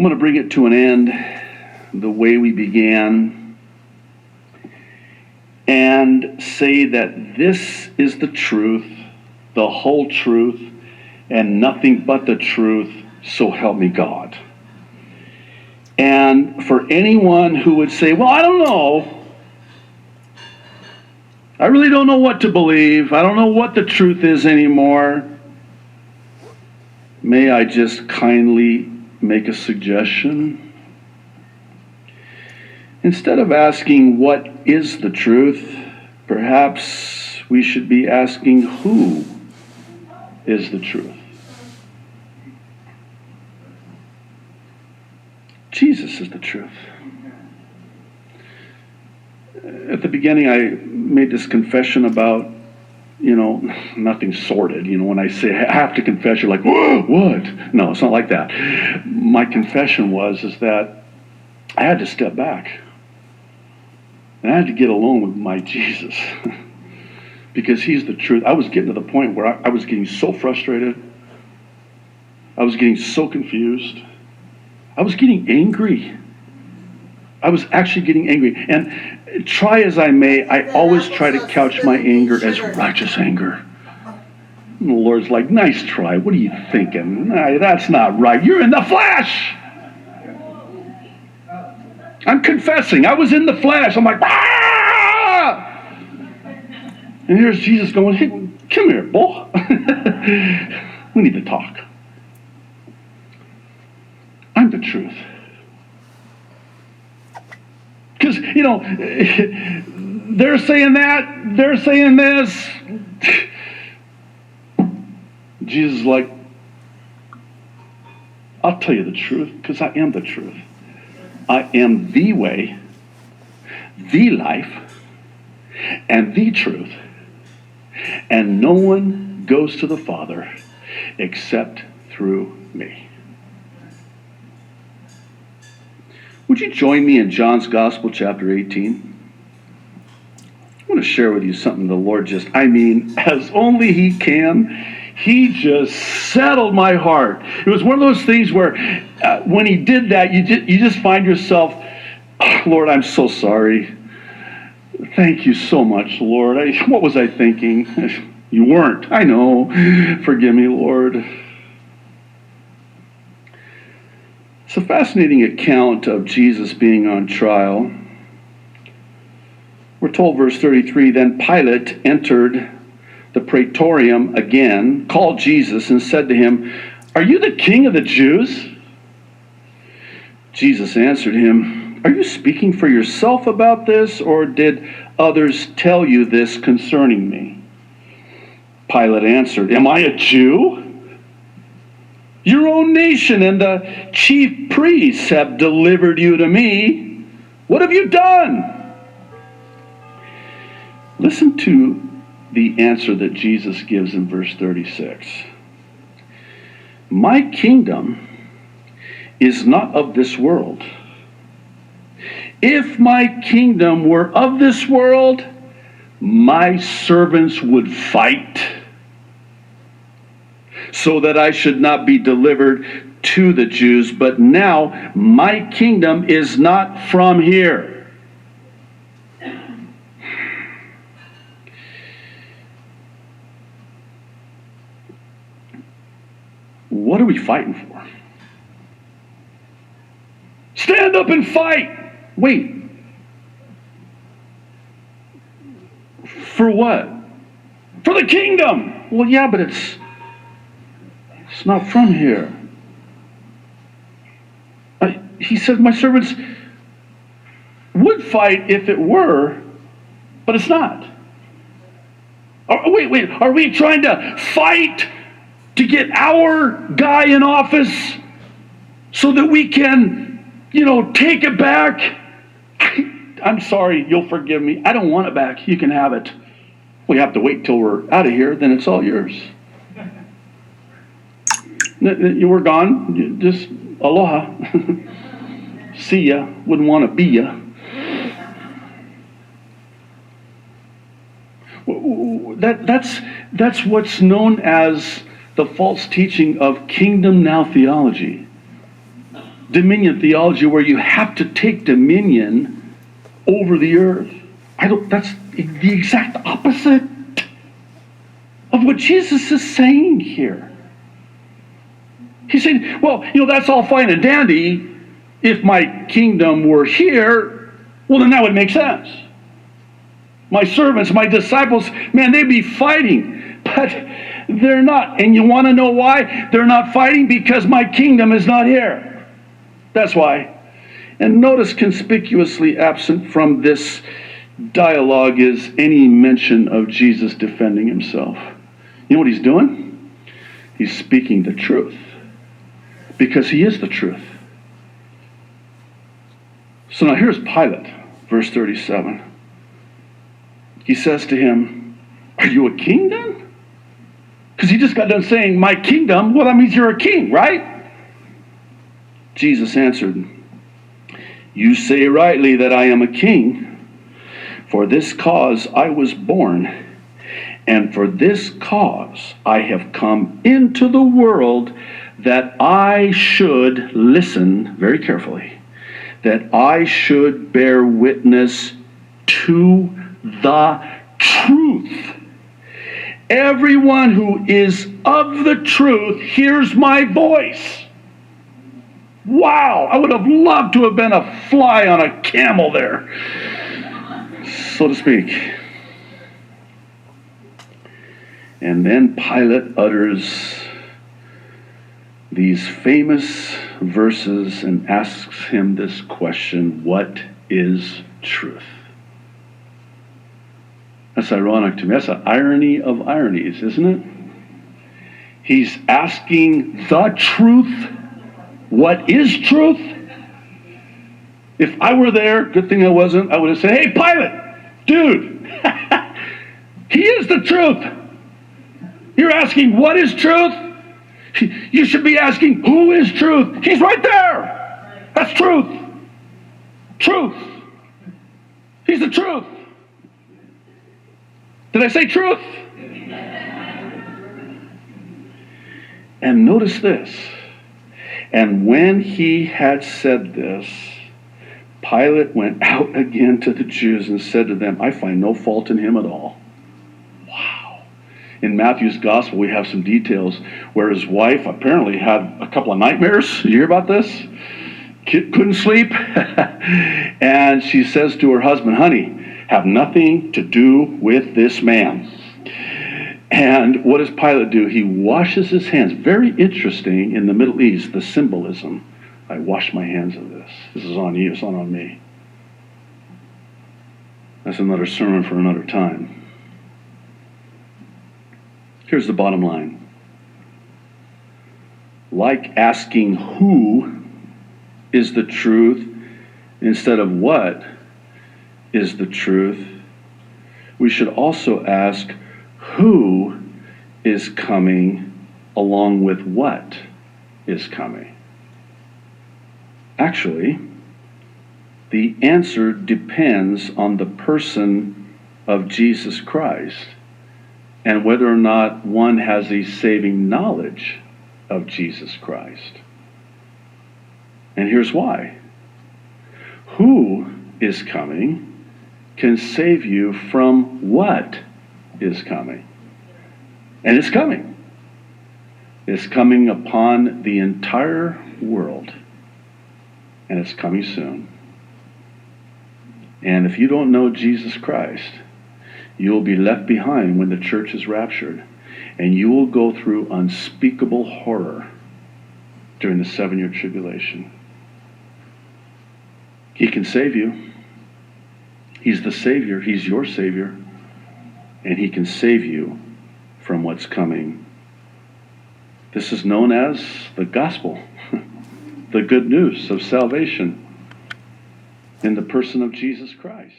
I'm going to bring it to an end the way we began and say that this is the truth, the whole truth, and nothing but the truth, so help me God. And for anyone who would say, well, I don't know. I really don't know what to believe. I don't know what the truth is anymore. May I just kindly make a suggestion? Instead of asking what is the truth, perhaps we should be asking who is the truth. Jesus is the truth. At the beginning, I made this confession about, nothing sordid. When I say I have to confess, you're like, whoa, what? No, it's not like that. My confession is that I had to step back. And I had to get alone with my Jesus. Because he's the truth. I was getting to the point where I was getting so frustrated. I was getting so confused. I was getting angry. I was actually getting angry. And try as I may, I always try to couch my anger as righteous anger. And the Lord's like, nice try. What are you thinking? Nah, that's not right. You're in the flesh. I'm confessing. I was in the flesh. I'm like, ah! And here's Jesus going, hey, come here, boy. We need to talk. I'm the truth. Because, they're saying that, they're saying this. Jesus is like, I'll tell you the truth, because I am the truth. I am the way, the life, and the truth. And no one goes to the Father except through me. Would you join me in John's Gospel, chapter 18? I want to share with you something the Lord as only he can, he just settled my heart. It was one of those things where when he did that, you just find yourself, oh, Lord, I'm so sorry. Thank you so much, Lord. What was I thinking? You weren't. I know. Forgive me, Lord. It's a fascinating account of Jesus being on trial. We're told, verse 33, then Pilate entered the praetorium again, called Jesus, and said to him, are you the king of the Jews? Jesus answered him, are you speaking for yourself about this, or did others tell you this concerning me? Pilate answered, am I a Jew? Your own nation and the chief priests have delivered you to me. What have you done? Listen to the answer that Jesus gives in verse 36. My kingdom is not of this world. If my kingdom were of this world, my servants would fight, so that I should not be delivered to the Jews. But now my kingdom is not from here. What are we fighting for? Stand up and fight. Wait. For what? For the kingdom. Well, yeah, but it's not from here. He says, my servants would fight if it were, but it's not. Wait, are we trying to fight to get our guy in office so that we can, take it back? I'm sorry, you'll forgive me. I don't want it back. You can have it. We have to wait till we're out of here, then it's all yours. You were gone. Just aloha. See ya. Wouldn't want to be ya. That's what's known as the false teaching of kingdom now theology. dominion theology where you have to take dominion over the earth. That's the exact opposite of what Jesus is saying here. He's saying, well, that's all fine and dandy. If my kingdom were here, well, then that would make sense. My servants, my disciples, man, they'd be fighting, but they're not. And you want to know why? They're not fighting because my kingdom is not here. That's why. And notice conspicuously absent from this dialogue is any mention of Jesus defending himself. You know what he's doing? He's speaking the truth because he is the truth. So now here's Pilate, verse 37. He says to him, are you a king then? Because he just got done saying, my kingdom, well, that means you're a king, right? Jesus answered, you say rightly that I am a king. For this cause I was born, and for this cause I have come into the world, that I should, listen very carefully, that I should bear witness to the truth. Everyone who is of the truth hears my voice. Wow, I would have loved to have been a fly on a camel there, so to speak. And then Pilate utters these famous verses and asks him this question, what is truth? That's ironic to me. That's an irony of ironies, isn't it? He's asking the truth. What is truth? If I were there, good thing I wasn't, I would have said, hey, Pilate, dude, he is the truth. You're asking what is truth? You should be asking who is truth. He's right there. That's truth. Truth. He's the truth. Did I say truth? And notice this. And when he had said this, Pilate went out again to the Jews and said to them, I find no fault in him at all. Wow. In Matthew's gospel, we have some details where his wife apparently had a couple of nightmares. Did you hear about this? Couldn't sleep. And she says to her husband, honey, have nothing to do with this man. And what does Pilate do? He washes his hands. Very interesting in the Middle East, the symbolism. I wash my hands of this. This is on you, it's not on me. That's another sermon for another time. Here's the bottom line. Like asking who is the truth instead of what is the truth, we should also ask who is coming along with what is coming. Actually, the answer depends on the person of Jesus Christ and whether or not one has a saving knowledge of Jesus Christ. And here's why. Who is coming can save you from what is coming. And it's coming. It's coming upon the entire world. And it's coming soon. And if you don't know Jesus Christ, you will be left behind when the church is raptured. And you will go through unspeakable horror during the 7-year tribulation. He can save you. He's the Savior. He's your Savior. And he can save you from what's coming. This is known as the gospel, the good news of salvation in the person of Jesus Christ.